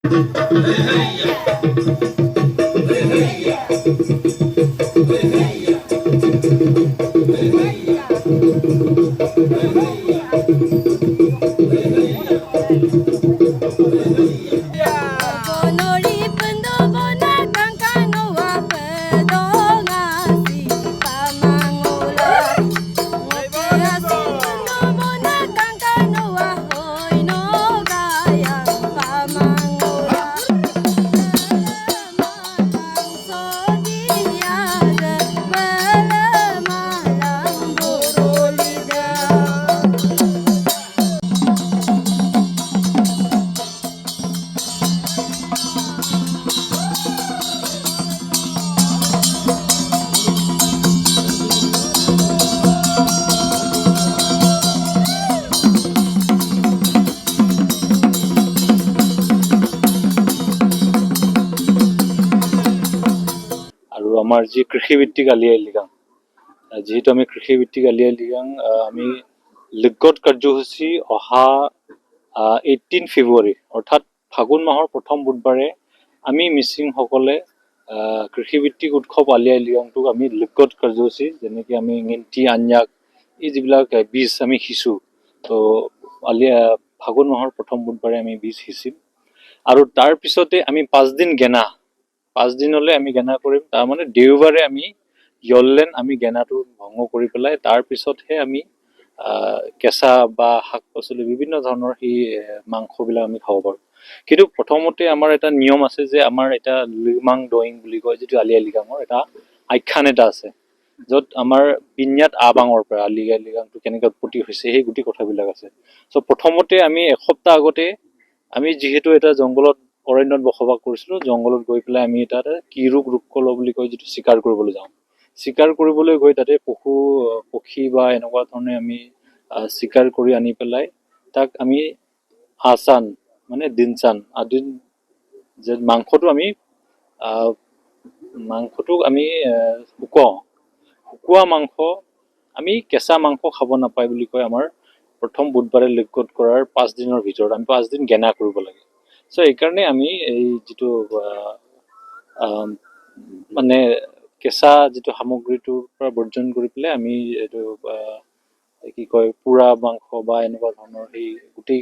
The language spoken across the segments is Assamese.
আৰু আমাৰ যি কৃষিভিত্তিক আলি আই লৃগাং, যিহেতু আমি কৃষিভিত্তিক আলি আই লৃগাং আমি লিগত কাৰ্যসূচী অহা 18 ফেব্ৰুৱাৰী অৰ্থাৎ ফাগুন মাহৰ প্ৰথম বুধবাৰে আমি মিচিংসকলে কৃষিভিত্তিক উৎসৱ আলি আই লৃগাংটোক আমি লিগত কাৰ্যসূচী, যেনেকৈ আমি ইংটি আঞ্জাক এই যিবিলাক বীজ আমি সিঁচো, তো ফাগুন মাহৰ প্ৰথম বুধবাৰে আমি বীজ সিঁচিম আৰু তাৰ পিছতে আমি 5 দিন গেনা, 5 দিনলৈ আমি গেনা কৰিম। তাৰমানে দেওবাৰে আমি য়ললেন আমি গেনাটো ভংগ কৰি পেলাই তাৰ পিছতহে আমি কেঁচা বা শাক পাচলি বিভিন্ন ধৰণৰ সেই মাংসবিলাক আমি খাব পাৰোঁ। কিন্তু প্ৰথমতে আমাৰ এটা নিয়ম আছে যে আমাৰ এটা লিমাং ডয়িং বুলি কয়, যিটো আলি আই লৃগাঙৰ এটা আখ্যান এটা আছে, য'ত আমাৰ বিন্যাত আবাঙৰ পৰা আলি আই লৃগাংটো কেনেকৈ উৎপত্তি হৈছে সেই গোটেই কথাবিলাক আছে। চ' প্ৰথমতে আমি এসপ্তাহ আগতে আমি যিহেতু এটা জংঘলত অৰণ্যত বসবাস কৰিছিলোঁ, জংঘলত গৈ পেলাই আমি তাত কিৰোগ ৰুক্কল বুলি কয় যিটো চিকাৰ কৰিবলৈ যাওঁ। চিকাৰ কৰিবলৈ গৈ তাতে পক্ষী বা এনেকুৱা ধৰণে আমি চিকাৰ কৰি আনি পেলাই তাক আমি আচান মানে দিনচান আদি যে মাংসটোক আমি শুকোৱা মাংস আমি কেঁচা মাংস খাব নাপায় বুলি কয়। আমাৰ প্ৰথম বুধবাৰে লিগত কৰাৰ 5 দিনৰ ভিতৰত আমি 5 দিন গেনা কৰিব লাগে। চ' এইকাৰণে আমি এই যিটো মানে কেঁচা যিটো সামগ্ৰীটোৰ পৰা বৰ্জন কৰি পেলাই আমি এইটো কি কয় পোৰা মাংস বা এনেকুৱা ধৰণৰ সেই গোটেই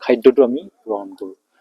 খাদ্যটো আমি গ্ৰহণ কৰোঁ।